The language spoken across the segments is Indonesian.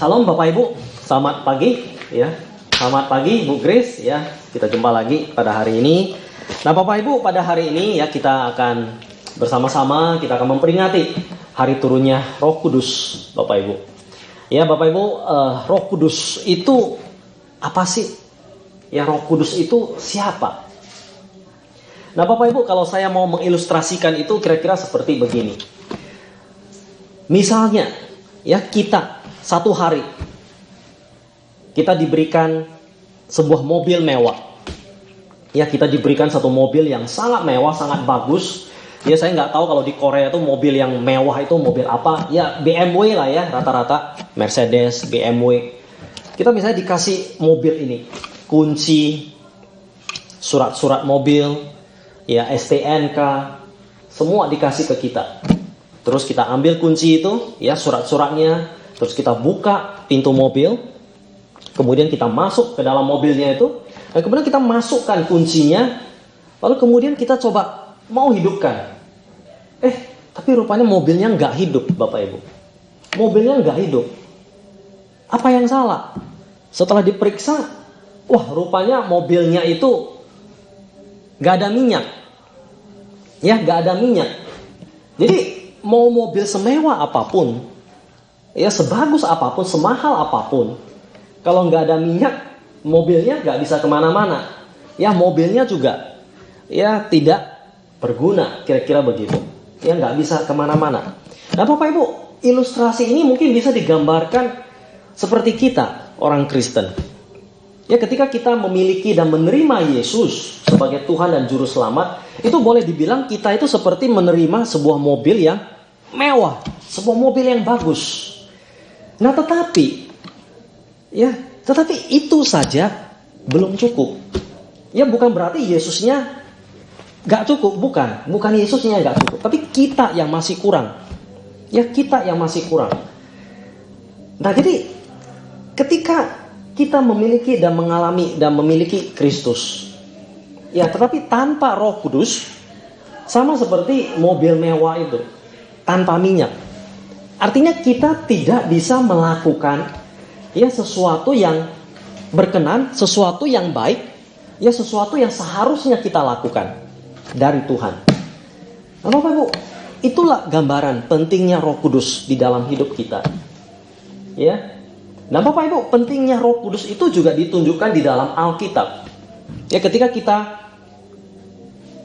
Salam Bapak Ibu, selamat pagi ya. Selamat pagi Bu Grace ya. Kita jumpa lagi pada hari ini. Nah Bapak Ibu, pada hari ini ya kita akan bersama-sama kita akan memperingati hari turunnya Roh Kudus, Bapak Ibu. Ya Bapak Ibu, Roh Kudus itu apa sih? Ya Roh Kudus itu siapa? Nah Bapak Ibu, kalau saya mau mengilustrasikan itu kira-kira seperti begini. Misalnya ya kita satu hari kita diberikan sebuah mobil mewah. Ya kita diberikan satu mobil yang sangat mewah, sangat bagus. Ya saya nggak tahu kalau di Korea itu mobil yang mewah itu mobil apa. Ya BMW lah ya rata-rata, Mercedes, BMW. Kita misalnya dikasih mobil ini, kunci, surat-surat mobil, ya STNK, semua dikasih ke kita. Terus kita ambil kunci itu, ya surat-suratnya, terus kita buka pintu mobil, kemudian kita masuk ke dalam mobilnya itu, dan kemudian kita masukkan kuncinya, lalu kemudian kita coba mau hidupkan. Tapi rupanya mobilnya nggak hidup, Bapak Ibu. Mobilnya nggak hidup. Apa yang salah? Setelah diperiksa, wah rupanya mobilnya itu nggak ada minyak. Ya, nggak ada minyak. Jadi mau mobil semewah apapun, ya sebagus apapun, semahal apapun, kalau nggak ada minyak, mobilnya nggak bisa kemana-mana. Ya mobilnya juga, ya tidak berguna, kira-kira begitu. Ya nggak bisa kemana-mana. Nah Bapak Ibu, ilustrasi ini mungkin bisa digambarkan seperti kita, orang Kristen. Ya ketika kita memiliki dan menerima Yesus sebagai Tuhan dan Juru Selamat, itu boleh dibilang kita itu seperti menerima sebuah mobil yang mewah, sebuah mobil yang bagus. Nah tetapi itu saja belum cukup. Ya bukan berarti Yesusnya gak cukup, bukan Yesusnya gak cukup, tapi kita yang masih kurang. Ya kita yang masih kurang. Nah jadi ketika kita memiliki dan mengalami dan memiliki Kristus, ya tetapi tanpa Roh Kudus, sama seperti mobil mewah itu, tanpa minyak. Artinya kita tidak bisa melakukan ya sesuatu yang berkenan, sesuatu yang baik, ya sesuatu yang seharusnya kita lakukan dari Tuhan. Nah Bapak Ibu, itulah gambaran pentingnya Roh Kudus di dalam hidup kita. Ya. Nah Bapak Ibu, pentingnya Roh Kudus itu juga ditunjukkan di dalam Alkitab. Ya ketika kita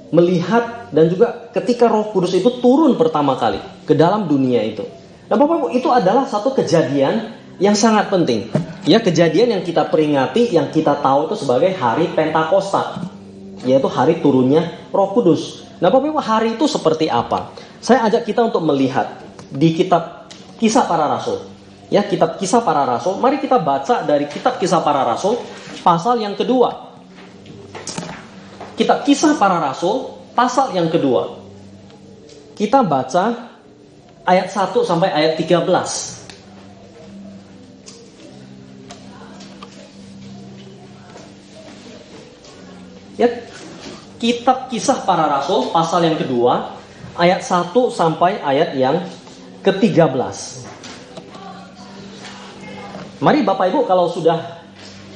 melihat dan juga ketika Roh Kudus itu turun pertama kali ke dalam dunia itu. Nah Bapak Ibu, itu adalah satu kejadian yang sangat penting. Ya kejadian yang kita peringati, yang kita tahu itu sebagai hari Pentakosta, yaitu hari turunnya Roh Kudus. Nah Bapak Ibu, hari itu seperti apa? Saya ajak kita untuk melihat di kitab Kisah Para Rasul. Ya, kitab Kisah Para Rasul. Mari kita baca dari kitab Kisah Para Rasul pasal yang kedua. Kitab Kisah Para Rasul pasal yang kedua. Kita baca ayat 1 sampai ayat 13. Ya, kitab Kisah Para Rasul pasal yang kedua ayat 1 sampai ayat yang ke-13. Mari Bapak Ibu kalau sudah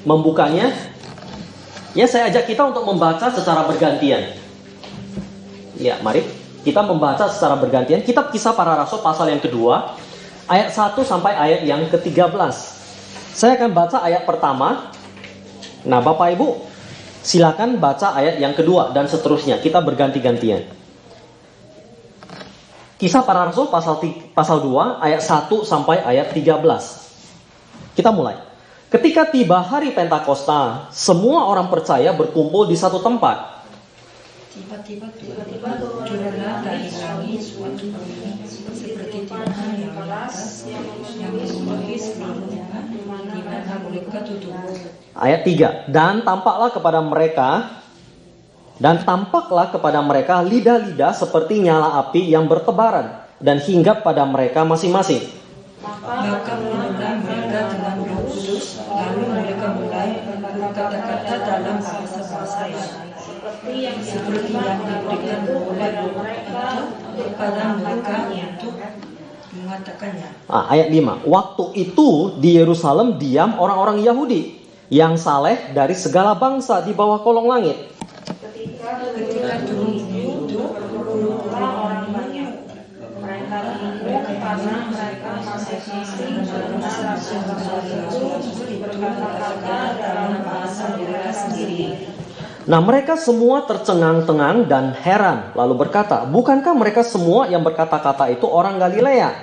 membukanya, ya saya ajak kita untuk membaca secara bergantian. Ya mari kita membaca secara bergantian kitab Kisah Para Rasul pasal yang kedua ayat 1 sampai ayat yang ke-13. Saya akan baca ayat pertama. Nah Bapak Ibu silakan baca ayat yang kedua dan seterusnya. Kita berganti-gantian. Kisah Para Rasul pasal 2 ayat 1 sampai ayat 13. Kita mulai. Ketika tiba hari Pentakosta, semua orang percaya berkumpul di satu tempat. Tiba-tiba turunlah dari langit suatu bunyi seperti Tuhan yang keras yang memenuhi seluruhnya, di mana mereka duduk. Ayat 3. Dan tampaklah kepada mereka lidah-lidah seperti nyala api yang bertebaran dan hinggap pada mereka masing-masing. Maka mulailah mereka dengan Roh Kudus, lalu mereka mulai berkata-kata dalam bahasa-bahasa seperti yang diberikan oleh Roh itu kepada mereka untuk mengatakannya. Ayat 5. Waktu itu di Yerusalem diam orang-orang Yahudi yang saleh dari segala bangsa di bawah kolong langit. Ketika turun itu berkumpullah orang banyak. Mereka bingung karena mereka masing-masing berbahasa itu berkata-kata dalam bahasa mereka sendiri. Nah, mereka semua tercengang-tengang dan heran, lalu berkata, bukankah mereka semua yang berkata-kata itu orang Galilea?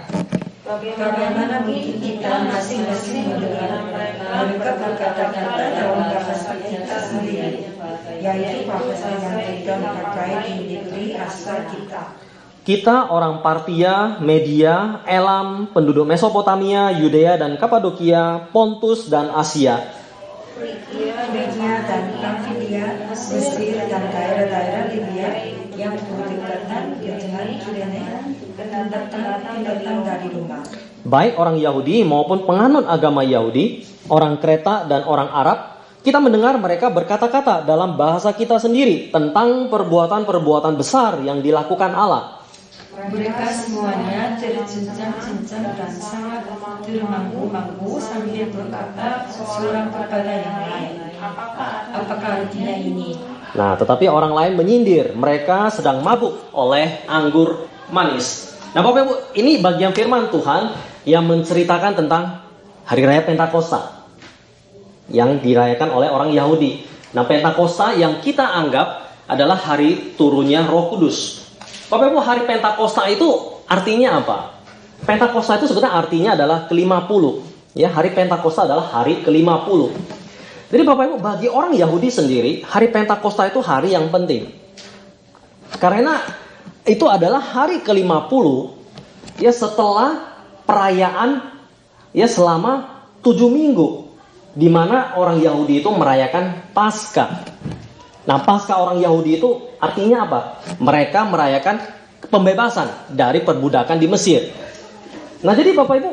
Bagaimana mungkin kita masing-masing mendengar mereka berkata-kata dalam bahasa kita sendiri, yaitu bahasa yang kita pakai di negeri asal kita. Kita orang Partia, Media, Elam, penduduk Mesopotamia, Yudea dan Kapadokia, Pontus dan Asia, Media dan Pamfilia, Mesir dan daerah-daerah Libya yang berdekatan dengan Yudea, pendatang dari rumah. baik orang Yahudi maupun penganut agama Yahudi, orang Kreta dan orang Arab, kita mendengar mereka berkata-kata dalam bahasa kita sendiri tentang perbuatan-perbuatan besar yang dilakukan Allah. Mereka semuanya tercencang-cencang dan sangat termanggu-manggu sambil berkata seorang kepada yang lain, apakah artinya ini? Nah, tetapi orang lain menyindir, mereka sedang mabuk oleh anggur manis. Nah, Bapak Ibu, ini bagian firman Tuhan yang menceritakan tentang Hari Raya Pentakosta yang dirayakan oleh orang Yahudi. Nah, Pentakosta yang kita anggap adalah hari turunnya Roh Kudus. Bapak Ibu, hari Pentakosta itu artinya apa? Pentakosta itu sebenarnya artinya adalah ke-50. Ya, hari Pentakosta adalah hari ke-50. Jadi Bapak Ibu, bagi orang Yahudi sendiri, hari Pentakosta itu hari yang penting. Karena itu adalah hari ke-50 ya setelah perayaan ya selama 7 minggu di mana orang Yahudi itu merayakan Paskah. Nah, Paskah orang Yahudi itu artinya apa? Mereka merayakan pembebasan dari perbudakan di Mesir. Nah, jadi Bapak Ibu,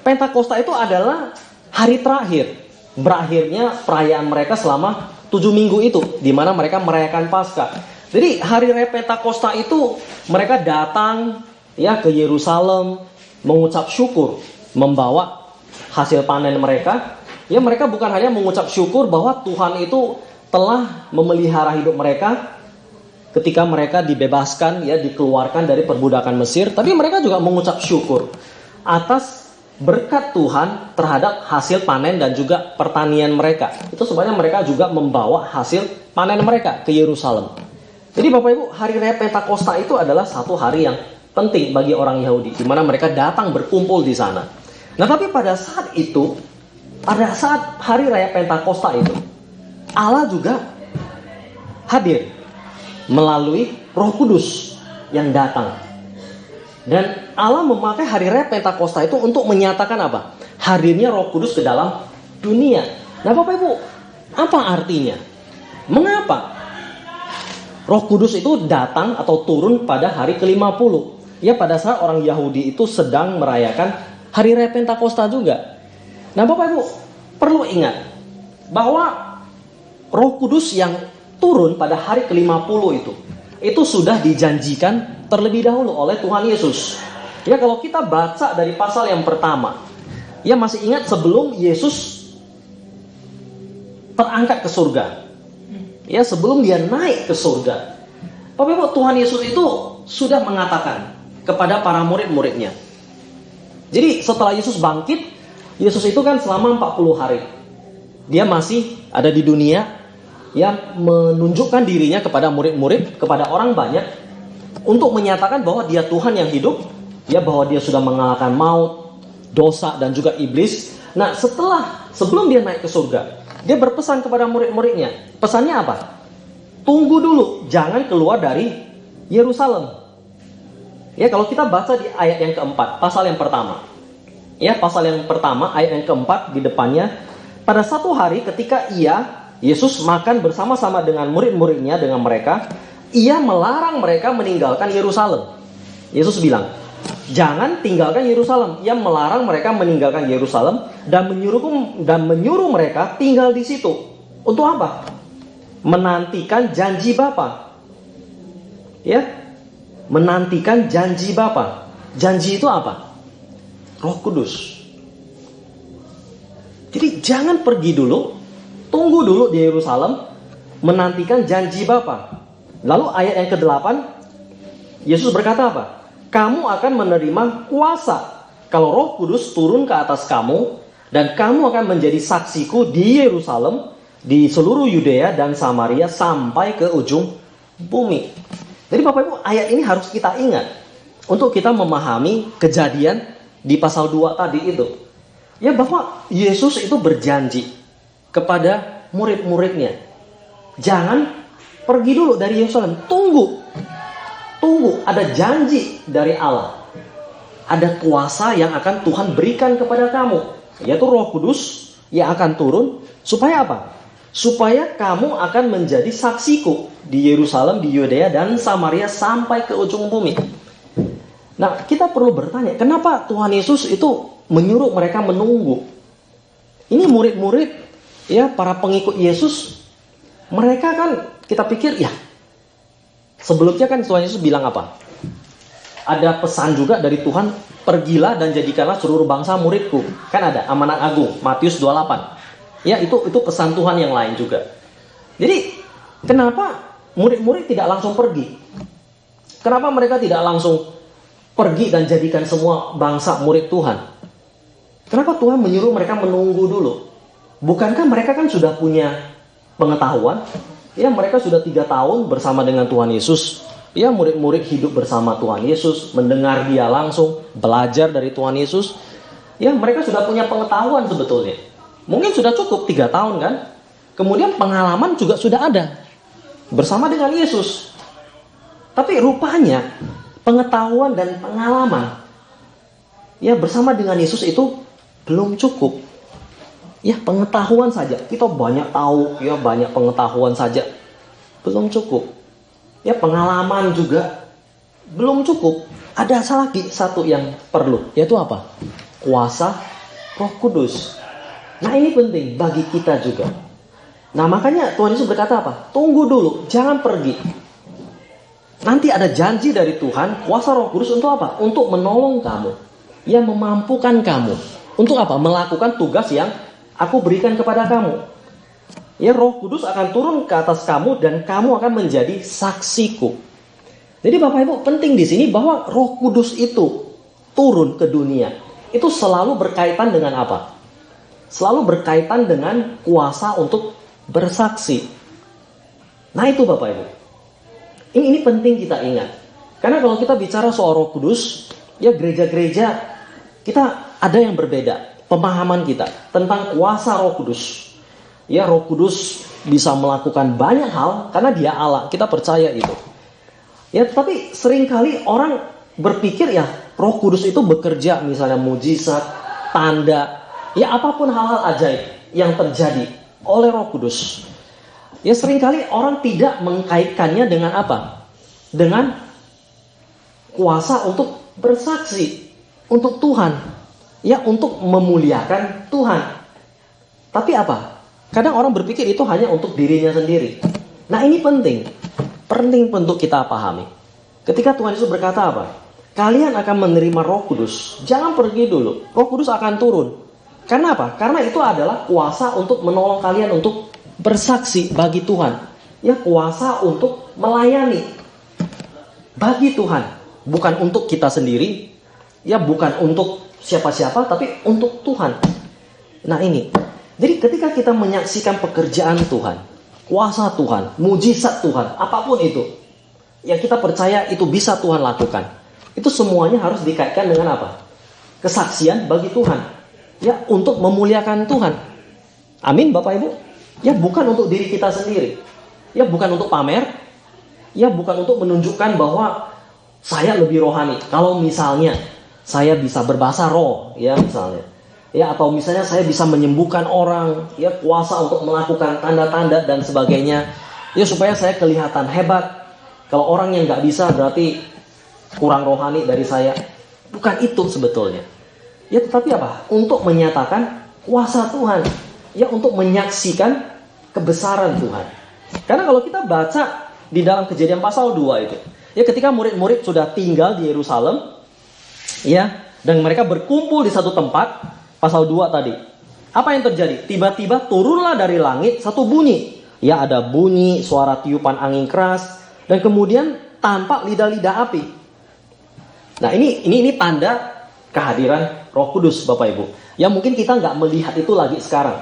Pentakosta itu adalah hari terakhir berakhirnya perayaan mereka selama 7 minggu itu, di mana mereka merayakan Paskah. Jadi hari Raya Pentakosta itu mereka datang ya ke Yerusalem mengucap syukur, membawa hasil panen mereka. Ya, mereka bukan hanya mengucap syukur bahwa Tuhan itu telah memelihara hidup mereka ketika mereka dibebaskan, ya dikeluarkan dari perbudakan Mesir, tapi mereka juga mengucap syukur atas berkat Tuhan terhadap hasil panen dan juga pertanian mereka. Itu sebenarnya mereka juga membawa hasil panen mereka ke Yerusalem. Jadi Bapak Ibu, hari Raya Pentakosta itu adalah satu hari yang penting bagi orang Yahudi, di mana mereka datang berkumpul di sana. Nah, tapi pada saat itu, pada saat hari Raya Pentakosta itu, Allah juga hadir melalui Roh Kudus yang datang. Dan Allah memakai hari Raya Pentakosta itu untuk menyatakan apa? Hadirnya Roh Kudus ke dalam dunia. Nah, Bapak Ibu, apa artinya? Mengapa Roh Kudus itu datang atau turun pada hari ke-50? Ya, pada saat orang Yahudi itu sedang merayakan hari Raya Pentakosta juga. Nah, Bapak Ibu, perlu ingat bahwa Roh Kudus yang turun pada hari ke-50 itu sudah dijanjikan terlebih dahulu oleh Tuhan Yesus. Ya, kalau kita baca dari pasal yang pertama, ya masih ingat sebelum Yesus terangkat ke surga. Ya, sebelum dia naik ke surga. Bapak Ibu, Tuhan Yesus itu sudah mengatakan kepada para murid-muridnya. Jadi setelah Yesus bangkit, Yesus itu kan selama 40 hari dia masih ada di dunia, yang menunjukkan dirinya kepada murid-murid, kepada orang banyak, untuk menyatakan bahwa dia Tuhan yang hidup, ya bahwa dia sudah mengalahkan maut, dosa dan juga iblis. Nah, sebelum dia naik ke surga, dia berpesan kepada murid-muridnya. Pesannya apa? Tunggu dulu, jangan keluar dari Yerusalem. Ya, kalau kita baca di ayat yang keempat, pasal yang pertama. Ya, pasal yang pertama, ayat yang keempat di depannya. Pada satu hari ketika Yesus makan bersama-sama dengan murid-muridnya, dengan mereka, ia melarang mereka meninggalkan Yerusalem. Yesus bilang, jangan tinggalkan Yerusalem. Ia melarang mereka meninggalkan Yerusalem dan menyuruh mereka tinggal di situ. Untuk apa? Menantikan janji Bapa. Ya, menantikan janji Bapa. Janji itu apa? Roh Kudus. Jadi jangan pergi dulu, tunggu dulu di Yerusalem, menantikan janji Bapa. Lalu ayat yang ke-8, Yesus berkata apa? Kamu akan menerima kuasa kalau Roh Kudus turun ke atas kamu, dan kamu akan menjadi saksiku di Yerusalem, di seluruh Yudea dan Samaria sampai ke ujung bumi. Jadi Bapak Ibu, ayat ini harus kita ingat untuk kita memahami kejadian di pasal 2 tadi itu. Ya, bahwa Yesus itu berjanji kepada murid-muridnya, jangan pergi dulu dari Yerusalem, tunggu, ada janji dari Allah. Ada kuasa yang akan Tuhan berikan kepada kamu, yaitu Roh Kudus yang akan turun. Supaya apa? Supaya kamu akan menjadi saksiku di Yerusalem, di Yudea dan Samaria sampai ke ujung bumi. Nah, kita perlu bertanya, kenapa Tuhan Yesus itu menyuruh mereka menunggu? Ini murid-murid, ya, para pengikut Yesus, mereka kan kita pikir, ya, sebelumnya kan Tuhan Yesus bilang apa? Ada pesan juga dari Tuhan, pergilah dan jadikanlah seluruh bangsa muridku. Kan ada amanat agung, Matius 28. Ya, itu pesan Tuhan yang lain juga. Jadi, kenapa murid-murid tidak langsung pergi? Kenapa mereka tidak langsung pergi dan jadikan semua bangsa murid Tuhan? Kenapa Tuhan menyuruh mereka menunggu dulu? Bukankah mereka kan sudah punya pengetahuan? Ya, mereka sudah 3 tahun bersama dengan Tuhan Yesus. Ya, murid-murid hidup bersama Tuhan Yesus, mendengar Dia langsung, belajar dari Tuhan Yesus. Ya, mereka sudah punya pengetahuan sebetulnya. Mungkin sudah cukup 3 tahun kan? Kemudian pengalaman juga sudah ada bersama dengan Yesus. Tapi rupanya pengetahuan dan pengalaman, ya, bersama dengan Yesus itu belum cukup. Ya, pengetahuan saja, kita banyak tahu, ya, banyak pengetahuan saja, belum cukup. Ya, pengalaman juga belum cukup. Ada lagi satu yang perlu, yaitu apa? Kuasa Roh Kudus. Nah, ini penting bagi kita juga. Nah, makanya Tuhan Yesus berkata apa? Tunggu dulu, jangan pergi. Nanti ada janji dari Tuhan, kuasa Roh Kudus untuk apa? Untuk menolong kamu, ya, memampukan kamu. Untuk apa? Melakukan tugas yang aku berikan kepada kamu. Ya, Roh Kudus akan turun ke atas kamu dan kamu akan menjadi saksiku. Jadi Bapak Ibu, penting di sini bahwa Roh Kudus itu turun ke dunia. Itu selalu berkaitan dengan apa? Selalu berkaitan dengan kuasa untuk bersaksi. Nah, itu Bapak Ibu. Ini penting kita ingat. Karena kalau kita bicara soal Roh Kudus, ya, gereja-gereja kita ada yang berbeda pemahaman kita tentang kuasa Roh Kudus. Ya, Roh Kudus bisa melakukan banyak hal karena Dia Allah. Kita percaya itu. Ya, tapi seringkali orang berpikir, ya, Roh Kudus itu bekerja misalnya mujizat, tanda, ya, apapun hal-hal ajaib yang terjadi oleh Roh Kudus. Ya, seringkali orang tidak mengkaitkannya dengan apa? Dengan kuasa untuk bersaksi untuk Tuhan. Ya, untuk memuliakan Tuhan. Tapi apa? Kadang orang berpikir itu hanya untuk dirinya sendiri. Nah, ini penting. Penting untuk kita pahami. Ketika Tuhan Yesus berkata apa? Kalian akan menerima Roh Kudus. Jangan pergi dulu. Roh Kudus akan turun. Karena apa? Karena itu adalah kuasa untuk menolong kalian untuk bersaksi bagi Tuhan. Ya, kuasa untuk melayani bagi Tuhan. Bukan untuk kita sendiri. Ya, bukan untuk siapa-siapa, tapi untuk Tuhan. Nah, ini. Jadi ketika kita menyaksikan pekerjaan Tuhan, kuasa Tuhan, mujizat Tuhan, apapun itu, ya, kita percaya itu bisa Tuhan lakukan. Itu semuanya harus dikaitkan dengan apa? Kesaksian bagi Tuhan. Ya, untuk memuliakan Tuhan. Amin, Bapak Ibu. Ya, bukan untuk diri kita sendiri. Ya, bukan untuk pamer. Ya, bukan untuk menunjukkan bahwa saya lebih rohani. Kalau misalnya saya bisa berbahasa roh, ya, misalnya. Ya, atau misalnya saya bisa menyembuhkan orang, ya, kuasa untuk melakukan tanda-tanda dan sebagainya. Ya, supaya saya kelihatan hebat. Kalau orang yang nggak bisa berarti kurang rohani dari saya. Bukan itu sebetulnya. Ya, tetapi apa? Untuk menyatakan kuasa Tuhan. Ya, untuk menyaksikan kebesaran Tuhan. Karena kalau kita baca di dalam Kejadian pasal 2 itu, ya, ketika murid-murid sudah tinggal di Yerusalem, ya, Dan mereka berkumpul di satu tempat, pasal 2 tadi. Apa yang terjadi? Tiba-tiba turunlah dari langit satu bunyi. Ya, ada bunyi, suara tiupan angin keras, dan kemudian tampak lidah-lidah api. Nah, ini tanda kehadiran Roh Kudus, Bapak Ibu. Ya, mungkin kita nggak melihat itu lagi sekarang.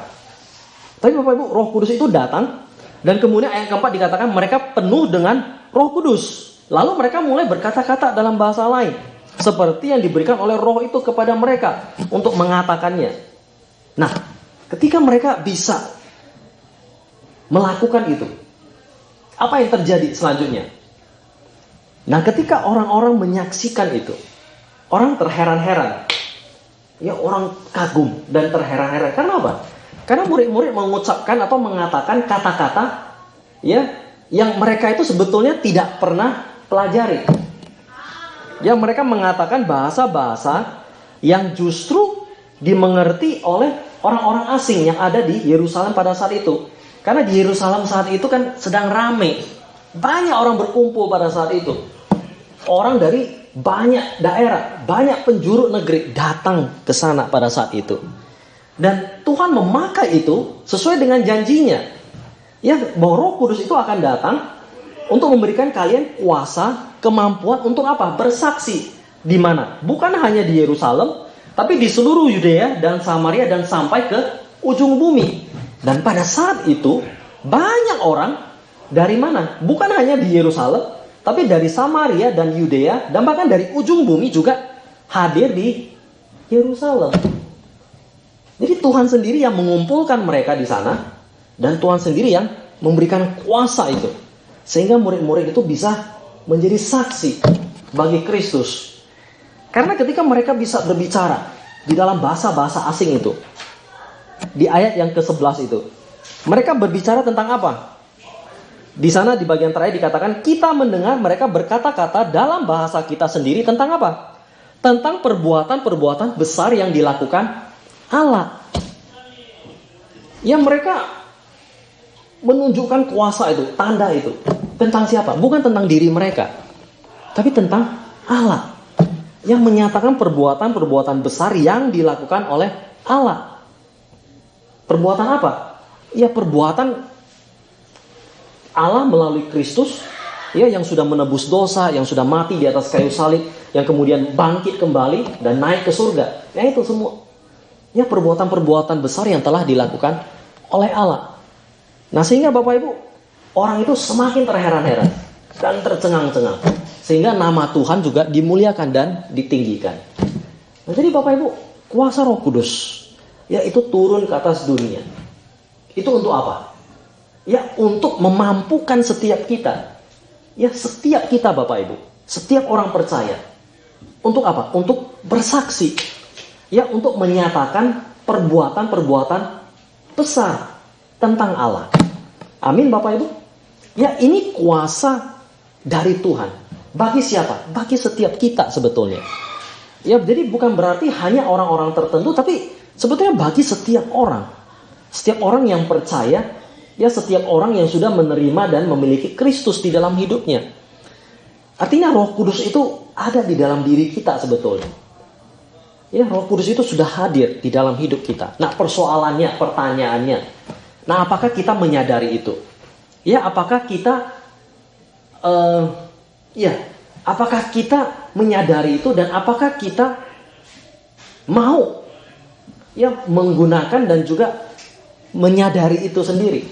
Tapi Bapak Ibu, Roh Kudus itu datang, dan kemudian ayat keempat dikatakan mereka penuh dengan Roh Kudus. Lalu mereka mulai berkata-kata dalam bahasa lain, seperti yang diberikan oleh Roh itu kepada mereka untuk mengatakannya. Nah, ketika mereka bisa melakukan itu, apa yang terjadi selanjutnya? Nah, ketika orang-orang menyaksikan itu, orang terheran-heran. Ya, orang kagum dan terheran-heran. Karena apa? Karena murid-murid mengucapkan atau mengatakan kata-kata ya yang mereka itu sebetulnya tidak pernah pelajari. Ya, mereka mengatakan bahasa-bahasa yang justru dimengerti oleh orang-orang asing yang ada di Yerusalem pada saat itu. Karena di Yerusalem saat itu kan sedang rame. Banyak orang berkumpul pada saat itu. Orang dari banyak daerah, banyak penjuru negeri datang ke sana pada saat itu. Dan Tuhan memakai itu sesuai dengan janjinya. Ya, bahwa Roh Kudus itu akan datang untuk memberikan kalian kuasa, kemampuan untuk apa? Bersaksi. Di mana? Bukan hanya di Yerusalem, tapi di seluruh Yudea dan Samaria dan sampai ke ujung bumi. Dan pada saat itu banyak orang dari mana? Bukan hanya di Yerusalem, tapi dari Samaria dan Yudea dan bahkan dari ujung bumi juga hadir di Yerusalem. Jadi Tuhan sendiri yang mengumpulkan mereka di sana, dan Tuhan sendiri yang memberikan kuasa itu, sehingga murid-murid itu bisa menjadi saksi bagi Kristus. Karena ketika mereka bisa berbicara di dalam bahasa-bahasa asing itu, di ayat yang ke-11 itu, mereka berbicara tentang apa? Di sana di bagian terakhir dikatakan, kita mendengar mereka berkata-kata dalam bahasa kita sendiri tentang apa? Tentang perbuatan-perbuatan besar yang dilakukan Allah. Yang mereka menunjukkan kuasa itu, tanda itu. Tentang siapa? Bukan tentang diri mereka, tapi tentang Allah. Yang menyatakan perbuatan-perbuatan besar yang dilakukan oleh Allah. Perbuatan apa? Ya, perbuatan Allah melalui Kristus, ya, yang sudah menebus dosa, yang sudah mati di atas kayu salib, yang kemudian bangkit kembali dan naik ke surga. Ya, itu semua. Ya, perbuatan-perbuatan besar yang telah dilakukan oleh Allah. Nah, sehingga Bapak Ibu, orang itu semakin terheran-heran dan tercengang-cengang, sehingga nama Tuhan juga dimuliakan dan ditinggikan. Nah, jadi Bapak Ibu, kuasa Roh Kudus, ya, itu turun ke atas dunia. Itu untuk apa? Ya, untuk memampukan setiap kita. Ya, setiap kita Bapak Ibu, setiap orang percaya. Untuk apa? Untuk bersaksi. Ya, untuk menyatakan perbuatan-perbuatan besar tentang Allah. Amin Bapak Ibu. Ya, ini kuasa dari Tuhan. Bagi siapa? Bagi setiap kita sebetulnya. Ya, jadi bukan berarti hanya orang-orang tertentu, tapi sebetulnya bagi setiap orang. Setiap orang yang percaya, ya, setiap orang yang sudah menerima dan memiliki Kristus di dalam hidupnya. Artinya Roh Kudus itu ada di dalam diri kita sebetulnya. Ya, Roh Kudus itu sudah hadir di dalam hidup kita. Nah, persoalannya, pertanyaannya, nah, apakah kita menyadari itu? Ya, apakah kita apakah kita menyadari itu, dan apakah kita mau ya menggunakan dan juga menyadari itu sendiri?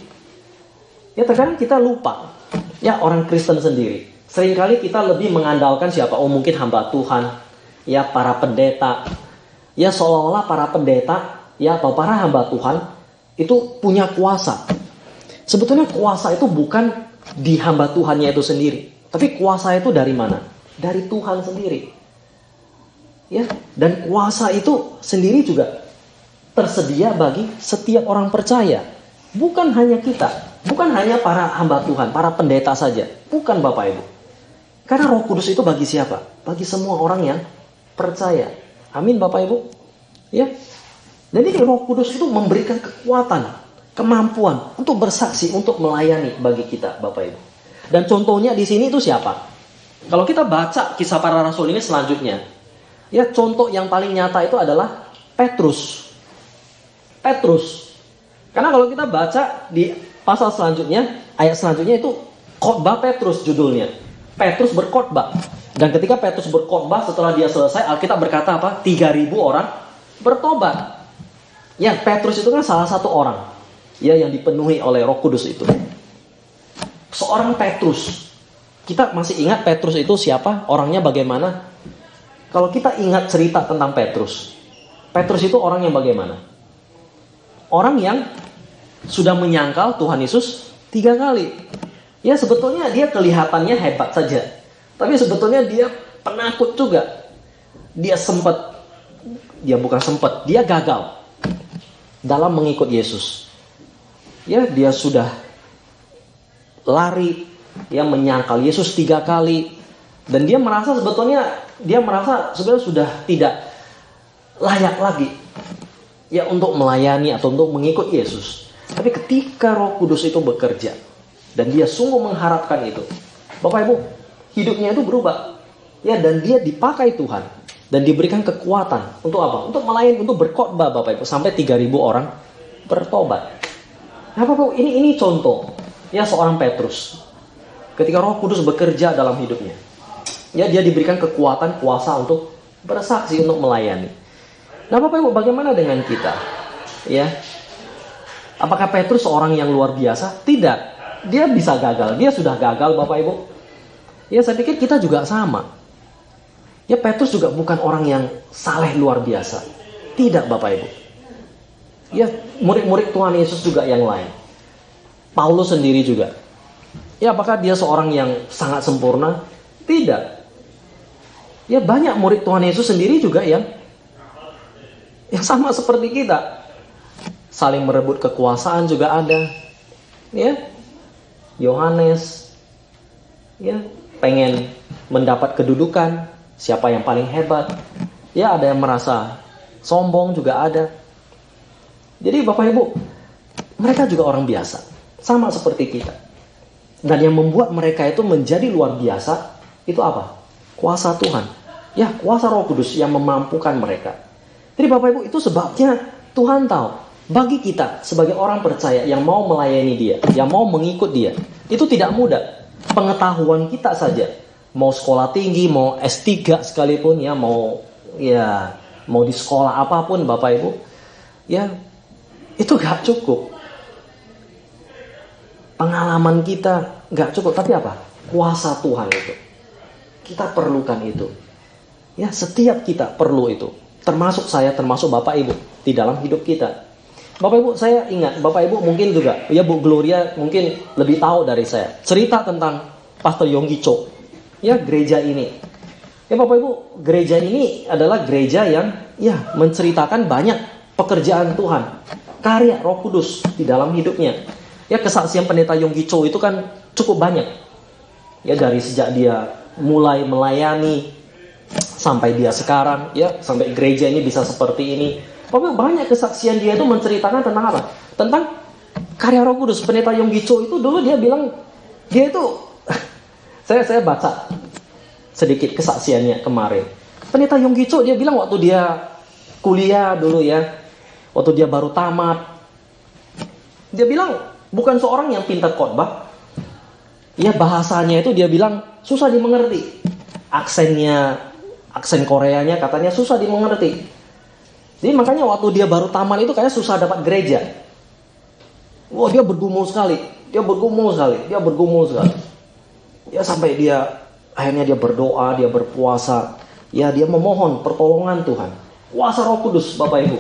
Ya, terkadang kita lupa. Ya, orang Kristen sendiri, seringkali kita lebih mengandalkan siapa? Oh, mungkin hamba Tuhan, ya, para pendeta. Ya, seolah-olah para pendeta, ya, atau para hamba Tuhan itu punya kuasa. Sebetulnya kuasa itu bukan di hamba Tuhannya itu sendiri, tapi kuasa itu dari mana? Dari Tuhan sendiri. Ya, dan kuasa itu sendiri juga tersedia bagi setiap orang percaya. Bukan hanya kita, bukan hanya para hamba Tuhan, para pendeta saja. Bukan Bapak Ibu. Karena Roh Kudus itu bagi siapa? Bagi semua orang yang percaya. Amin Bapak Ibu. Ya. Jadi Roh Kudus itu memberikan kekuatan, kemampuan untuk bersaksi, untuk melayani bagi kita Bapak Ibu. Dan contohnya di sini itu siapa? Kalau kita baca Kisah Para Rasul ini selanjutnya, Ya, contoh yang paling nyata itu adalah Petrus. Karena kalau kita baca di pasal selanjutnya, ayat selanjutnya itu khotbah Petrus judulnya. Petrus berkhotbah. Dan ketika Petrus berkhotbah, setelah dia selesai, Alkitab berkata apa? 3.000 orang bertobat. Ya, Petrus itu kan salah satu orang ya yang dipenuhi oleh Roh Kudus itu. Seorang Petrus. Kita masih ingat Petrus itu siapa? Orangnya bagaimana? Kalau kita ingat cerita tentang Petrus itu orang yang bagaimana? Orang yang sudah menyangkal Tuhan Yesus 3 kali. Ya, sebetulnya dia kelihatannya hebat saja, tapi sebetulnya dia penakut juga. Dia gagal dalam mengikut Yesus. Ya, dia sudah lari, yang menyangkal Yesus 3 kali, dan dia merasa sebetulnya sudah tidak layak lagi ya untuk melayani atau untuk mengikut Yesus. Tapi ketika Roh Kudus itu bekerja dan dia sungguh mengharapkan itu, Bapak Ibu, hidupnya itu berubah. Ya, dan dia dipakai Tuhan dan diberikan kekuatan untuk apa? Untuk melayani, untuk berkhotbah, Bapak Ibu, sampai 3.000 orang bertobat. Nah, Bapak Ibu, ini contoh ya seorang Petrus. Ketika Roh Kudus bekerja dalam hidupnya, ya, dia diberikan kekuatan, kuasa untuk bersaksi, untuk melayani. Nah, Bapak Ibu, bagaimana dengan kita? Ya, apakah Petrus seorang yang luar biasa? Tidak. Dia bisa gagal. Dia sudah gagal, Bapak Ibu. Ya, saya pikir kita juga sama. Ya, Petrus juga bukan orang yang saleh luar biasa. Tidak, Bapak Ibu. Ya, murid-murid Tuhan Yesus juga yang lain. Paulus sendiri juga. Ya, apakah dia seorang yang sangat sempurna? Tidak. Ya, banyak murid Tuhan Yesus sendiri juga yang sama seperti kita. Saling merebut kekuasaan juga ada. Ya. Yohanes ya pengen mendapat kedudukan, siapa yang paling hebat. Ya, ada yang merasa sombong juga ada. Jadi Bapak Ibu, mereka juga orang biasa, sama seperti kita. Dan yang membuat mereka itu menjadi luar biasa itu apa? Kuasa Tuhan. Ya, kuasa Roh Kudus yang memampukan mereka. Jadi Bapak Ibu, itu sebabnya Tuhan tahu, bagi kita sebagai orang percaya yang mau melayani Dia, yang mau mengikut Dia, itu tidak mudah. Pengetahuan kita saja, mau sekolah tinggi, mau S3 sekalipun, ya mau di sekolah apapun, Bapak Ibu, ya itu gak cukup. Pengalaman kita gak cukup, tapi apa? Kuasa Tuhan itu. Kita perlukan itu. Ya, setiap kita perlu itu. Termasuk saya, termasuk Bapak Ibu di dalam hidup kita. Bapak Ibu, saya ingat, Bapak Ibu mungkin juga, ya Bu Gloria mungkin lebih tahu dari saya, cerita tentang Pastor Yonggi Cho. Ya, gereja ini. Ya Bapak Ibu, gereja ini adalah gereja yang menceritakan banyak pekerjaan Tuhan, karya Roh Kudus di dalam hidupnya. Ya, kesaksian Pendeta Yonggi Cho itu kan cukup banyak. Ya, dari sejak dia mulai melayani sampai dia sekarang, ya, sampai gereja ini bisa seperti ini. Bapak, banyak kesaksian dia itu menceritakan tentang apa? Tentang karya Roh Kudus. Pendeta Yonggi Cho itu dulu dia bilang, dia itu saya baca sedikit kesaksiannya kemarin. Pendeta Yonggi Cho dia bilang waktu dia kuliah dulu ya, waktu dia baru tamat, dia bilang bukan seorang yang pintar khotbah. Ya, bahasanya itu dia bilang susah dimengerti. Aksen Koreanya katanya susah dimengerti. Jadi makanya waktu dia baru tamat itu kayaknya susah dapat gereja. Wah, dia bergumul sekali. Ya, sampai akhirnya dia berdoa, dia berpuasa. Ya, dia memohon pertolongan Tuhan. Kuasa Roh Kudus, Bapak Ibu.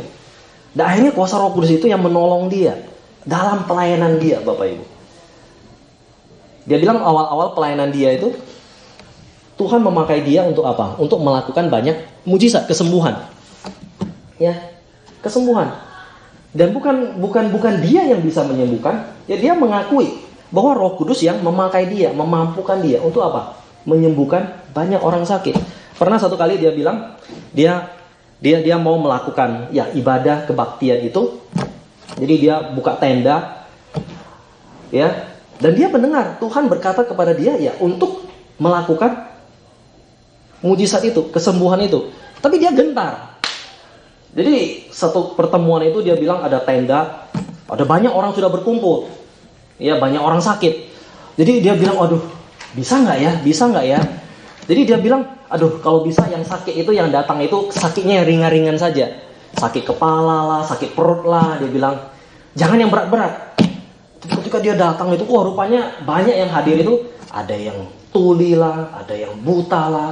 Dan akhirnya kuasa Roh Kudus itu yang menolong dia dalam pelayanan dia, Bapak Ibu. Dia bilang awal-awal pelayanan dia itu Tuhan memakai dia untuk apa? Untuk melakukan banyak mujizat, kesembuhan. Ya, kesembuhan. Dan bukan dia yang bisa menyembuhkan. Ya, dia mengakui bahwa Roh Kudus yang memakai dia, memampukan dia untuk apa? Menyembuhkan banyak orang sakit. Pernah satu kali dia bilang dia mau melakukan ibadah kebaktian itu. Jadi dia buka tenda, ya, dan dia mendengar Tuhan berkata kepada dia untuk melakukan mujizat itu, kesembuhan itu. Tapi dia gentar. Jadi satu pertemuan itu dia bilang ada tenda, ada banyak orang sudah berkumpul. Ya, banyak orang sakit. Jadi dia bilang, aduh, bisa nggak ya? Bisa nggak ya? Jadi dia bilang, aduh, kalau bisa yang sakit itu, yang datang itu sakitnya yang ringan-ringan saja. Sakit kepala lah, sakit perut lah. Dia bilang, jangan yang berat-berat. Ketika dia datang itu, wah rupanya banyak yang hadir itu. Ada yang tuli lah, ada yang buta lah,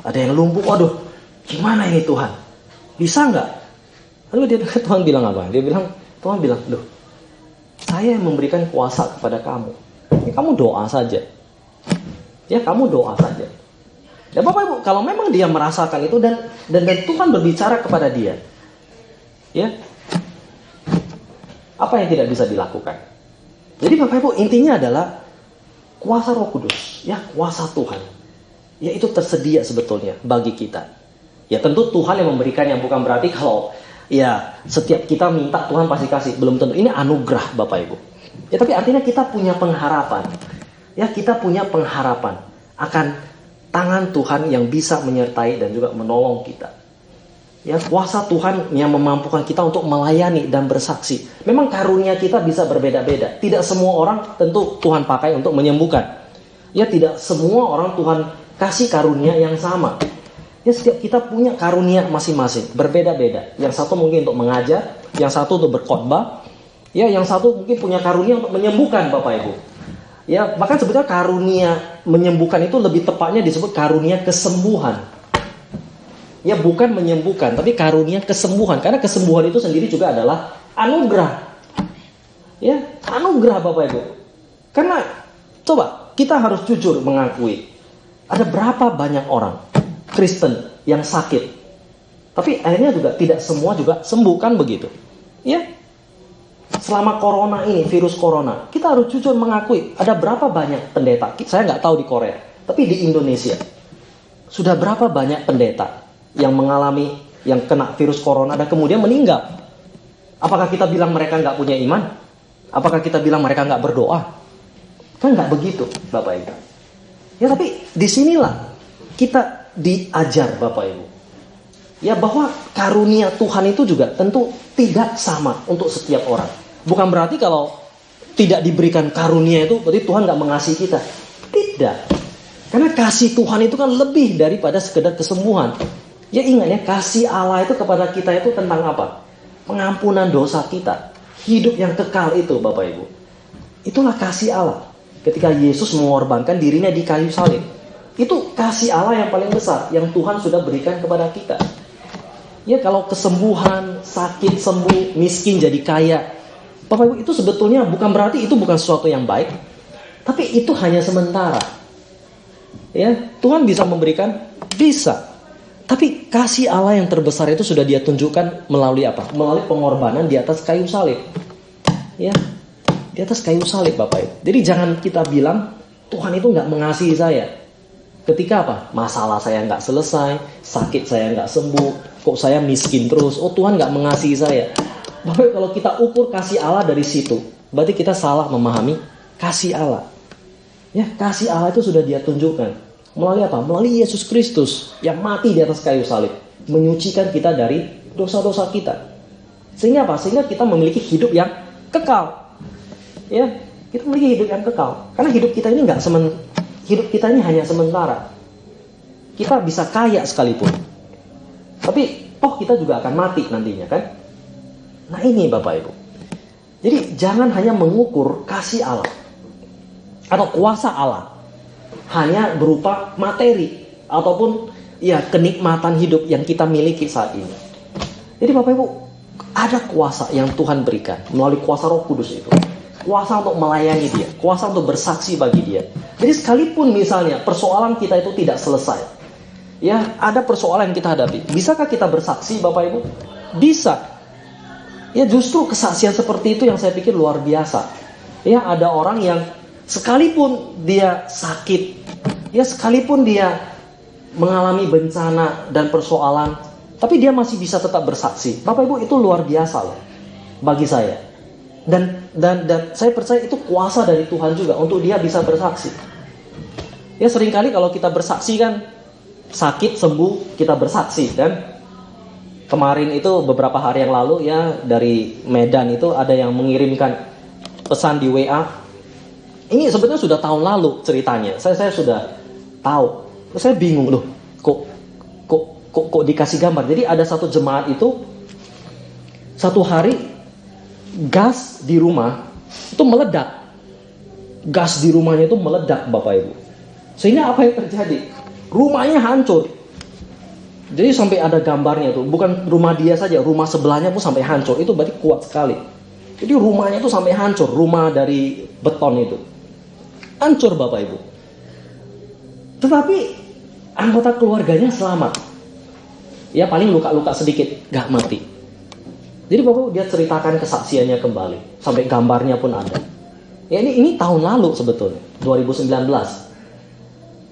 ada yang lumpuh. Waduh, gimana ini Tuhan? Bisa nggak? Lalu Tuhan bilang apa? Tuhan bilang, loh, saya yang memberikan kuasa kepada kamu. Ya, kamu doa saja. Ya, kamu doa saja. Ya Bapak Ibu, kalau memang dia merasakan itu dan Tuhan berbicara kepada dia, ya, apa yang tidak bisa dilakukan? Jadi Bapak Ibu, intinya adalah kuasa Roh Kudus, ya, kuasa Tuhan. Ya, itu tersedia sebetulnya bagi kita. Ya, tentu Tuhan yang memberikan, yang bukan berarti kalau ya setiap kita minta Tuhan pasti kasih, belum tentu. Ini anugerah Bapak Ibu. Ya, tapi artinya kita punya pengharapan. Ya, kita punya pengharapan akan tangan Tuhan yang bisa menyertai dan juga menolong kita. Ya, kuasa Tuhan yang memampukan kita untuk melayani dan bersaksi. Memang karunia kita bisa berbeda-beda. Tidak semua orang tentu Tuhan pakai untuk menyembuhkan. Ya, tidak semua orang Tuhan kasih karunia yang sama. Ya, setiap kita punya karunia masing-masing, berbeda-beda. Yang satu mungkin untuk mengajar, yang satu untuk berkhotbah, ya, yang satu mungkin punya karunia untuk menyembuhkan Bapak Ibu. Ya, bahkan sebetulnya karunia menyembuhkan itu lebih tepatnya disebut karunia kesembuhan. Ya, bukan menyembuhkan, tapi karunia kesembuhan. Karena kesembuhan itu sendiri juga adalah anugerah. Ya, anugerah Bapak Ibu. Karena coba kita harus jujur mengakui, ada berapa banyak orang Kristen yang sakit, tapi akhirnya juga tidak semua juga sembuh, kan begitu? Ya, selama corona ini, virus corona, kita harus jujur mengakui ada berapa banyak pendeta. Saya nggak tahu di Korea, tapi di Indonesia sudah berapa banyak pendeta yang mengalami, yang kena virus corona dan kemudian meninggal. Apakah kita bilang mereka nggak punya iman? Apakah kita bilang mereka nggak berdoa? Kan nggak begitu, Bapak Ibu. Ya, tapi disinilah kita diajar, Bapak Ibu. Ya, bahwa karunia Tuhan itu juga tentu tidak sama untuk setiap orang. Bukan berarti kalau tidak diberikan karunia itu berarti Tuhan nggak mengasihi kita. Tidak. Karena kasih Tuhan itu kan lebih daripada sekedar kesembuhan. Ya, ingat ya, kasih Allah itu kepada kita itu tentang apa? Pengampunan dosa kita. Hidup yang kekal itu, Bapak Ibu. Itulah kasih Allah. Ketika Yesus mengorbankan dirinya di kayu salib. Itu kasih Allah yang paling besar yang Tuhan sudah berikan kepada kita. Ya, kalau kesembuhan, sakit sembuh, miskin jadi kaya, Bapak Ibu, itu sebetulnya bukan berarti itu bukan sesuatu yang baik, tapi itu hanya sementara. Ya, Tuhan bisa memberikan, bisa. Tapi kasih Allah yang terbesar itu sudah Dia tunjukkan melalui apa? Melalui pengorbanan di atas kayu salib. Ya, di atas kayu salib, Bapak Ibu. Jadi jangan kita bilang Tuhan itu nggak mengasihi saya. Ketika apa? Masalah saya nggak selesai, sakit saya nggak sembuh, kok saya miskin terus. Oh, Tuhan nggak mengasihi saya. Bapak, kalau kita ukur kasih Allah dari situ, berarti kita salah memahami kasih Allah. Ya, kasih Allah itu sudah Dia tunjukkan melalui apa? Melalui Yesus Kristus yang mati di atas kayu salib, menyucikan kita dari dosa-dosa kita. Sehingga apa? Sehingga kita memiliki hidup yang kekal. Ya, kita memiliki hidup yang kekal. Karena hidup kita ini hidup kita ini hanya sementara. Kita bisa kaya sekalipun, tapi kita juga akan mati nantinya, kan? Nah, ini Bapak Ibu. Jadi jangan hanya mengukur kasih Allah atau kuasa Allah hanya berupa materi ataupun ya kenikmatan hidup yang kita miliki saat ini. Jadi Bapak Ibu, ada kuasa yang Tuhan berikan melalui kuasa Roh Kudus itu. Kuasa untuk melayani Dia, kuasa untuk bersaksi bagi Dia. Jadi sekalipun misalnya persoalan kita itu tidak selesai, ya, ada persoalan yang kita hadapi, bisakah kita bersaksi, Bapak Ibu? Bisa. Ya, justru kesaksian seperti itu yang saya pikir luar biasa. Ya, ada orang yang sekalipun dia sakit, ya, sekalipun dia mengalami bencana dan persoalan, tapi dia masih bisa tetap bersaksi. Bapak Ibu, itu luar biasa loh bagi saya. Dan saya percaya itu kuasa dari Tuhan juga untuk dia bisa bersaksi. Ya, seringkali kalau kita bersaksi kan, sakit sembuh kita bersaksi kan. Kemarin itu beberapa hari yang lalu ya, dari Medan itu ada yang mengirimkan pesan di WA. Ini sebenarnya sudah tahun lalu ceritanya. Saya sudah tahu. Terus saya bingung loh, kok dikasih gambar. Jadi ada satu jemaat itu satu hari gas di rumah itu meledak. Gas di rumahnya itu meledak, Bapak Ibu. Sehingga apa yang terjadi? Rumahnya hancur. Jadi sampai ada gambarnya tuh, bukan rumah dia saja, rumah sebelahnya pun sampai hancur. Itu berarti kuat sekali. Jadi rumahnya tuh sampai hancur, rumah dari beton itu. Hancur, Bapak Ibu. Tetapi anggota keluarganya selamat. Ya paling luka-luka sedikit, gak mati. Jadi Bapak Ibu, dia ceritakan kesaksiannya kembali. Sampai gambarnya pun ada. Ya ini tahun lalu sebetulnya, 2019.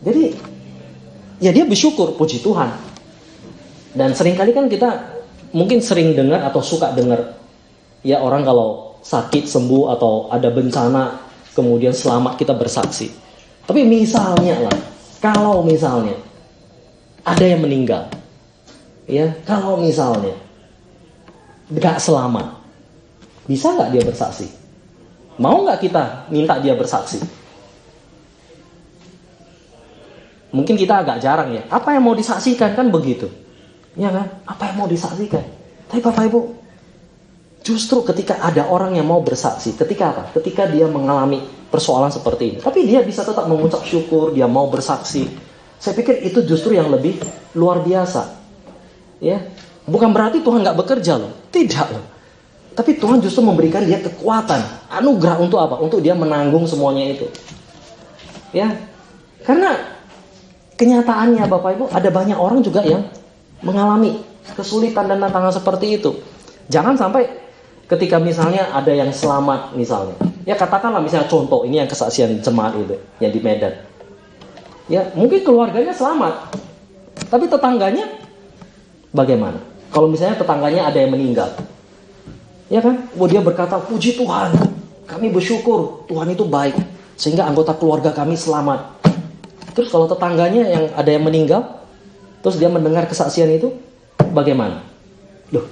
Jadi ya dia bersyukur, puji Tuhan. Dan seringkali kan kita mungkin sering dengar atau suka dengar ya orang kalau sakit sembuh atau ada bencana kemudian selamat kita bersaksi. Tapi misalnya lah, kalau misalnya ada yang meninggal, ya kalau misalnya gak selamat, bisa gak dia bersaksi? Mau gak kita minta dia bersaksi? Mungkin kita agak jarang ya. Apa yang mau disaksikan kan begitu. Ya kan? Apa yang mau disaksikan? Tapi Bapak Ibu, justru ketika ada orang yang mau bersaksi, ketika apa? Ketika dia mengalami persoalan seperti ini, tapi dia bisa tetap mengucap syukur, dia mau bersaksi. Saya pikir itu justru yang lebih luar biasa. Ya, bukan berarti Tuhan nggak bekerja loh, tidak loh. Tapi Tuhan justru memberikan dia kekuatan, anugerah untuk apa? Untuk dia menanggung semuanya itu. Ya, karena kenyataannya Bapak Ibu, ada banyak orang juga yang mengalami kesulitan dan tantangan seperti itu. Jangan sampai ketika misalnya ada yang selamat misalnya. Ya katakanlah misalnya contoh, ini yang kesaksian jemaat itu yang di Medan. Ya mungkin keluarganya selamat. Tapi tetangganya bagaimana? Kalau misalnya tetangganya ada yang meninggal. Ya kan? Dia berkata, puji Tuhan, kami bersyukur Tuhan itu baik sehingga anggota keluarga kami selamat. Terus kalau tetangganya yang ada yang meninggal, terus dia mendengar kesaksian itu, bagaimana? Loh,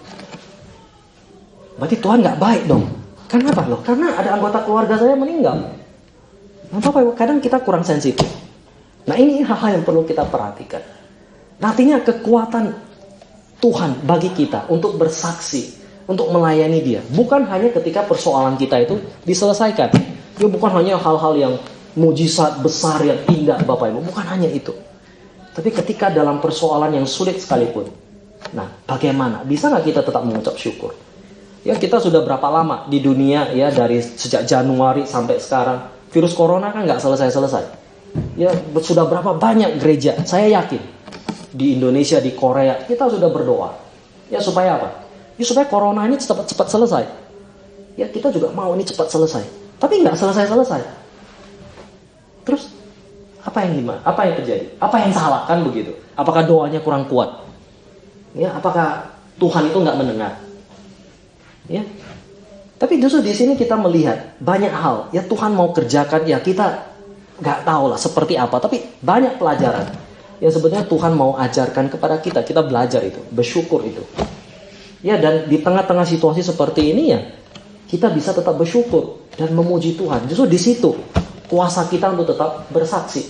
berarti Tuhan gak baik dong. Kenapa loh? Karena ada anggota keluarga saya meninggal. Nah, Bapak, kadang kita kurang sensitif. Nah ini hal-hal yang perlu kita perhatikan. Artinya kekuatan Tuhan bagi kita untuk bersaksi, untuk melayani dia. Bukan hanya ketika persoalan kita itu diselesaikan. Ya bukan hanya hal-hal yang mujizat besar yang indah Bapak Ibu. Bukan hanya itu. Tapi ketika dalam persoalan yang sulit sekalipun, nah bagaimana? Bisa nggak kita tetap mengucap syukur? Ya kita sudah berapa lama di dunia ya, dari sejak Januari sampai sekarang. Virus corona kan nggak selesai-selesai. Ya sudah berapa banyak gereja, saya yakin di Indonesia, di Korea, kita sudah berdoa. Ya supaya apa? Ya supaya corona ini cepat-cepat selesai. Ya kita juga mau ini cepat selesai. Tapi nggak selesai-selesai. Terus apa yang gimana? Apa yang terjadi? Apa yang salah kan begitu? Apakah doanya kurang kuat? Ya, apakah Tuhan itu nggak mendengar? Ya. Tapi justru di sini kita melihat banyak hal. Ya Tuhan mau kerjakan, ya kita nggak tahu lah seperti apa. Tapi banyak pelajaran yang sebenarnya Tuhan mau ajarkan kepada kita. Kita belajar itu, bersyukur itu. Ya dan di tengah-tengah situasi seperti ini ya, kita bisa tetap bersyukur dan memuji Tuhan. Justru di situ kuasa kita untuk tetap bersaksi.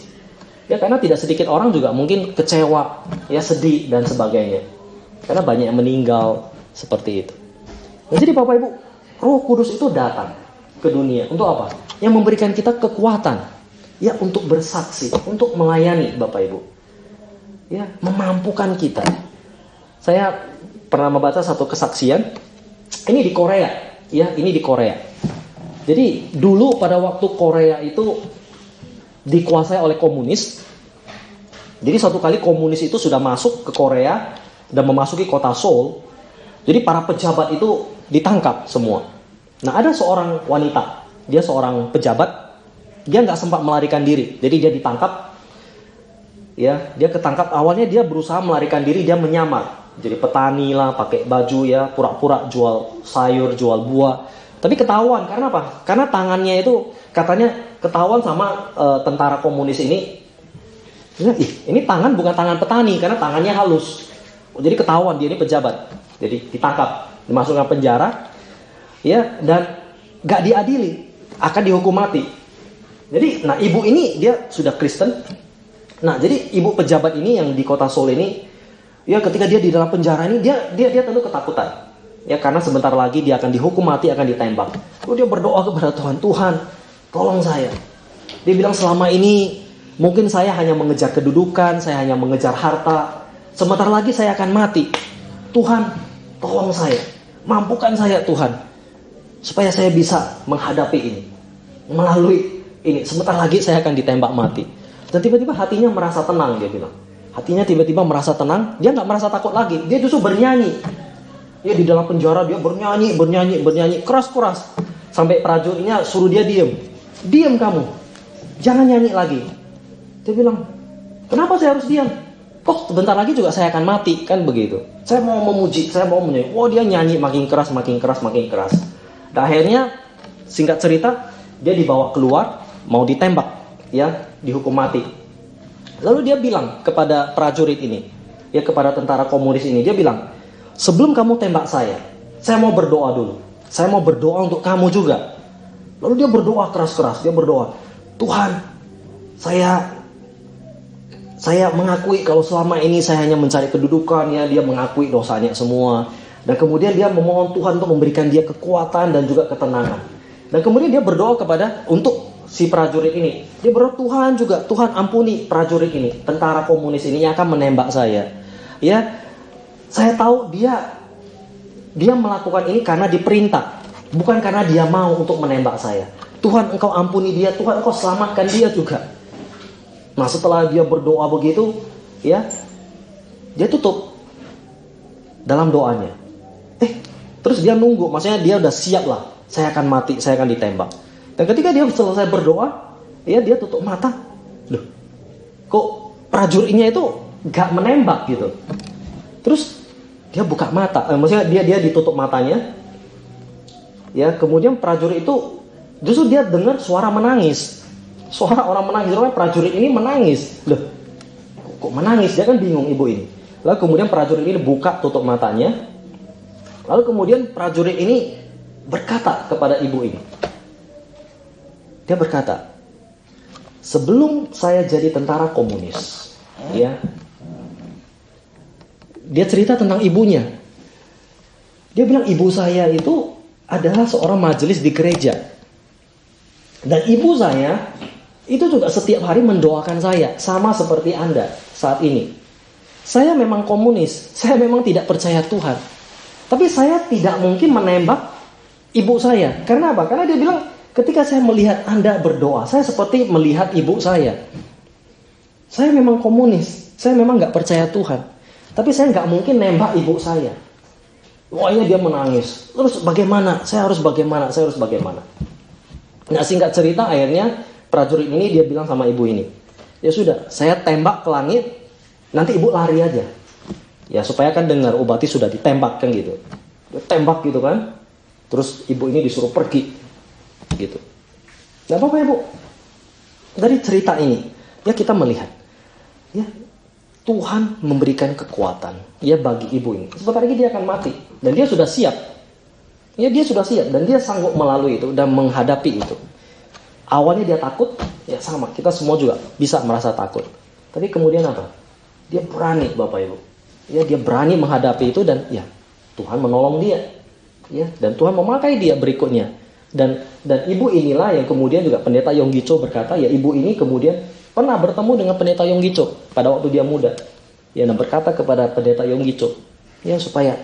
Ya karena tidak sedikit orang juga mungkin kecewa, ya sedih dan sebagainya. Karena banyak yang meninggal seperti itu. Nah, jadi Bapak Ibu, Roh Kudus itu datang ke dunia untuk apa? Yang memberikan kita kekuatan, ya untuk bersaksi, untuk melayani Bapak Ibu. Ya, memampukan kita. Saya pernah membaca satu kesaksian, ini di Korea, ya, ini di Korea. Jadi dulu pada waktu Korea itu dikuasai oleh komunis. Jadi suatu kali komunis itu sudah masuk ke Korea dan memasuki kota Seoul. Jadi para pejabat itu ditangkap semua. Nah ada seorang wanita, dia seorang pejabat, dia nggak sempat melarikan diri. Jadi dia ditangkap, ya dia ketangkap. Awalnya dia berusaha melarikan diri, dia menyamar. Jadi petani lah, pakai baju ya, pura-pura jual sayur, jual buah. Tapi ketahuan, karena apa? Karena tangannya itu katanya ketahuan sama tentara komunis ini Ya, ini tangan bukan tangan petani karena tangannya halus. Jadi ketahuan dia ini pejabat. Jadi ditangkap, dimasukkan penjara, ya, dan gak diadili, akan dihukum mati. Jadi, nah ibu ini dia sudah Kristen. Nah, jadi ibu pejabat ini yang di kota Seoul ini, ya ketika dia di dalam penjara ini dia tentu ketakutan. Ya karena sebentar lagi dia akan dihukum mati, akan ditembak. Lalu dia berdoa kepada Tuhan, Tuhan, tolong saya. Dia bilang selama ini mungkin saya hanya mengejar kedudukan, saya hanya mengejar harta. Sebentar lagi saya akan mati. Tuhan, tolong saya, mampukan saya Tuhan, supaya saya bisa menghadapi ini, melalui ini. Sebentar lagi saya akan ditembak mati. Dan tiba-tiba hatinya merasa tenang, dia bilang. Hatinya tiba-tiba merasa tenang, dia nggak merasa takut lagi. Dia justru bernyanyi. Dia di dalam penjara, dia bernyanyi keras-keras. Sampai prajuritnya suruh dia diam kamu, jangan nyanyi lagi. Dia bilang, kenapa saya harus diam? Kok sebentar lagi juga saya akan mati, kan begitu. Saya mau memuji, saya mau menyanyi. Oh, dia nyanyi makin keras. Dan akhirnya singkat cerita, dia dibawa keluar, mau ditembak, ya, dihukum mati. Lalu dia bilang kepada prajurit ini, ya kepada tentara komunis ini, dia bilang, sebelum kamu tembak saya mau berdoa dulu. Saya mau berdoa untuk kamu juga. Lalu dia berdoa keras-keras, dia berdoa, Tuhan, saya mengakui kalau selama ini saya hanya mencari kedudukan, ya, dia mengakui dosanya semua. Dan kemudian dia memohon Tuhan untuk memberikan dia kekuatan dan juga ketenangan. Dan kemudian dia berdoa untuk si prajurit ini. Dia berdoa, Tuhan ampuni prajurit ini, tentara komunis ini yang akan menembak saya. Ya, saya tahu dia melakukan ini karena diperintah, bukan karena dia mau untuk menembak saya. Tuhan, Engkau ampuni dia, Tuhan Engkau selamatkan dia juga. Nah, setelah dia berdoa begitu, ya, dia tutup dalam doanya. Terus dia nunggu, maksudnya dia udah siap lah, saya akan mati, saya akan ditembak. Dan ketika dia selesai berdoa, ya, dia tutup mata. Loh, kok prajuritnya itu gak menembak gitu. Terus dia buka mata, maksudnya dia ditutup matanya. Ya, kemudian prajurit itu justru dia dengar suara menangis. Suara orang menangis, prajurit ini menangis. Loh, kok menangis? Dia kan bingung, ibu ini. Lalu kemudian prajurit ini buka tutup matanya. Lalu kemudian prajurit ini berkata kepada ibu ini. Dia berkata, sebelum saya jadi tentara komunis, ya, dia cerita tentang ibunya. Dia bilang ibu saya itu adalah seorang majelis di gereja. Dan ibu saya itu juga setiap hari mendoakan saya, sama seperti Anda saat ini. Saya memang komunis, saya memang tidak percaya Tuhan. Tapi saya tidak mungkin menembak ibu saya. Karena apa? Karena dia bilang, ketika saya melihat Anda berdoa, saya seperti melihat ibu saya. Saya memang komunis, saya memang gak percaya Tuhan. Tapi saya gak mungkin nembak ibu saya. Wahnya dia menangis. Terus bagaimana? Saya harus bagaimana? Nah, singkat cerita akhirnya prajurit ini dia bilang sama ibu ini, ya sudah, saya tembak ke langit, nanti ibu lari aja. Ya supaya kan dengar, berarti sudah ditembak kan gitu. Dia tembak gitu kan. Terus ibu ini disuruh pergi gitu. Gak apa-apa ibu. Dari cerita ini, ya kita melihat, ya Tuhan memberikan kekuatan, ya bagi ibu ini. Sebentar lagi dia akan mati dan dia sudah siap. Ya dia sudah siap dan dia sanggup melalui itu dan menghadapi itu. Awalnya dia takut, ya sama, kita semua juga bisa merasa takut. Tapi kemudian apa? Dia berani, Bapak Ibu. Ya, dia berani menghadapi itu dan ya Tuhan menolong dia. Ya, dan Tuhan memakai dia berikutnya. Dan ibu inilah yang kemudian juga pendeta Yonggi Cho berkata, ya ibu ini kemudian pernah bertemu dengan pendeta Yonggi Cho pada waktu dia muda. Ya, dan berkata kepada pendeta Yonggi Cho, ya supaya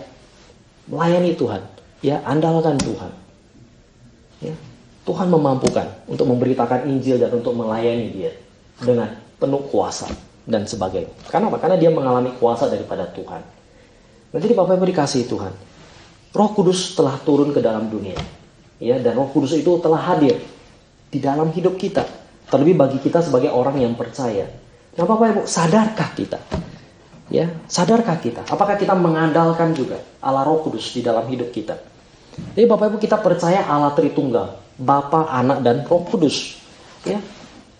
melayani Tuhan, ya andalkan Tuhan. Ya, Tuhan memampukan untuk memberitakan Injil dan untuk melayani dia dengan penuh kuasa dan sebagainya. Karena apa? Karena dia mengalami kuasa daripada Tuhan. Nah, jadi Bapak Ibu dikasihi Tuhan, Roh Kudus telah turun ke dalam dunia. Ya, dan Roh Kudus itu telah hadir di dalam hidup kita. Terlebih bagi kita sebagai orang yang percaya. Nah, Bapak Ibu, sadarkah kita? Ya, sadarkah kita? Apakah kita mengandalkan juga Allah Roh Kudus di dalam hidup kita? Jadi Bapak Ibu, kita percaya Allah Tritunggal, Bapa, Anak, dan Roh Kudus. Ya,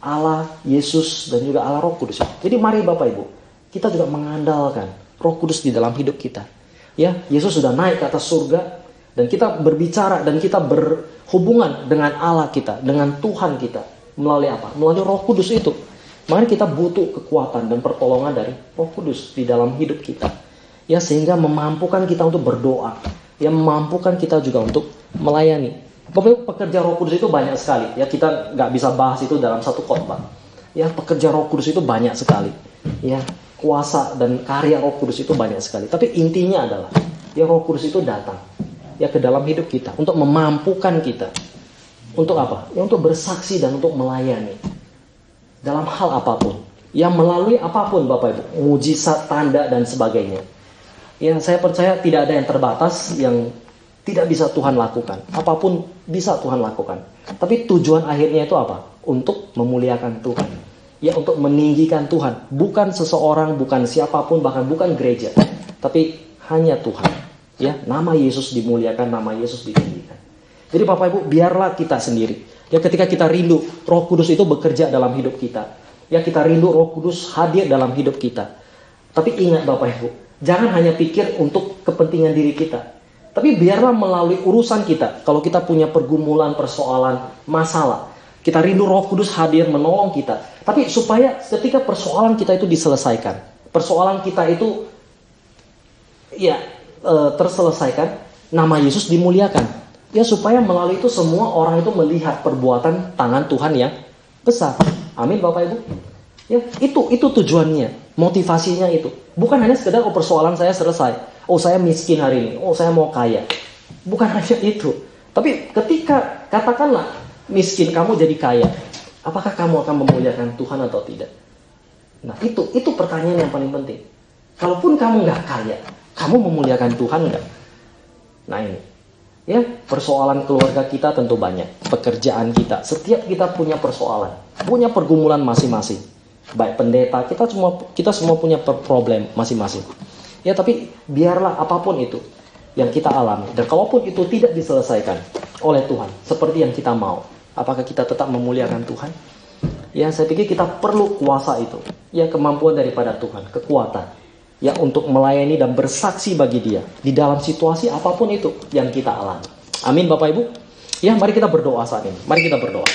Allah, Yesus, dan juga Allah Roh Kudus. Jadi mari Bapak Ibu, kita juga mengandalkan Roh Kudus di dalam hidup kita. Ya, Yesus sudah naik ke atas surga, dan kita berbicara dan kita berhubungan dengan Allah kita, dengan Tuhan kita. Melalui apa? Melalui Roh Kudus itu. Mari kita butuh kekuatan dan pertolongan dari Roh Kudus di dalam hidup kita. Ya, sehingga memampukan kita untuk berdoa. Ya, memampukan kita juga untuk melayani. Pekerja Roh Kudus itu banyak sekali. Ya, kita nggak bisa bahas itu dalam satu khotbah. Ya, pekerja Roh Kudus itu banyak sekali. Ya, kuasa dan karya Roh Kudus itu banyak sekali. Tapi intinya adalah, ya Roh Kudus itu datang ya ke dalam hidup kita untuk memampukan kita. Untuk apa? Ya, untuk bersaksi dan untuk melayani dalam hal apapun. Ya, melalui apapun Bapak Ibu, mujizat, tanda dan sebagainya. Ya, saya percaya tidak ada yang terbatas yang tidak bisa Tuhan lakukan. Apapun bisa Tuhan lakukan. Tapi tujuan akhirnya itu apa? Untuk memuliakan Tuhan. Ya, untuk meninggikan Tuhan. Bukan seseorang, bukan siapapun, bahkan bukan gereja. Tapi hanya Tuhan. Ya, nama Yesus dimuliakan, nama Yesus ditinggikan. Jadi Bapak Ibu, biarlah kita sendiri. Ya, ketika kita rindu Roh Kudus itu bekerja dalam hidup kita. Ya, kita rindu Roh Kudus hadir dalam hidup kita. Tapi ingat Bapak Ibu, jangan hanya pikir untuk kepentingan diri kita. Tapi biarlah melalui urusan kita, kalau kita punya pergumulan, persoalan, masalah, kita rindu Roh Kudus hadir menolong kita. Tapi supaya ketika persoalan kita itu diselesaikan, persoalan kita itu ya terselesaikan, nama Yesus dimuliakan. Ya, supaya melalui itu semua orang itu melihat perbuatan tangan Tuhan yang besar. Amin Bapak Ibu. Ya, itu tujuannya, motivasinya itu. Bukan hanya sekedar persoalan saya selesai. Oh, saya miskin hari ini. Oh, saya mau kaya. Bukan hanya itu. Tapi ketika katakanlah miskin kamu jadi kaya, apakah kamu akan memuliakan Tuhan atau tidak? Nah, itu pertanyaan yang paling penting. Kalaupun kamu nggak kaya, kamu memuliakan Tuhan nggak? Nah ini, ya persoalan keluarga kita tentu banyak, pekerjaan kita, setiap kita punya persoalan, punya pergumulan masing-masing. Baik pendeta, kita semua punya problem masing-masing. Ya, tapi biarlah apapun itu yang kita alami, dan kalaupun itu tidak diselesaikan oleh Tuhan seperti yang kita mau, apakah kita tetap memuliakan Tuhan? Ya, saya pikir kita perlu kuasa itu, ya kemampuan daripada Tuhan, kekuatan, ya untuk melayani dan bersaksi bagi Dia di dalam situasi apapun itu yang kita alami. Amin Bapak Ibu. Ya, mari kita berdoa saat ini. Mari kita berdoa.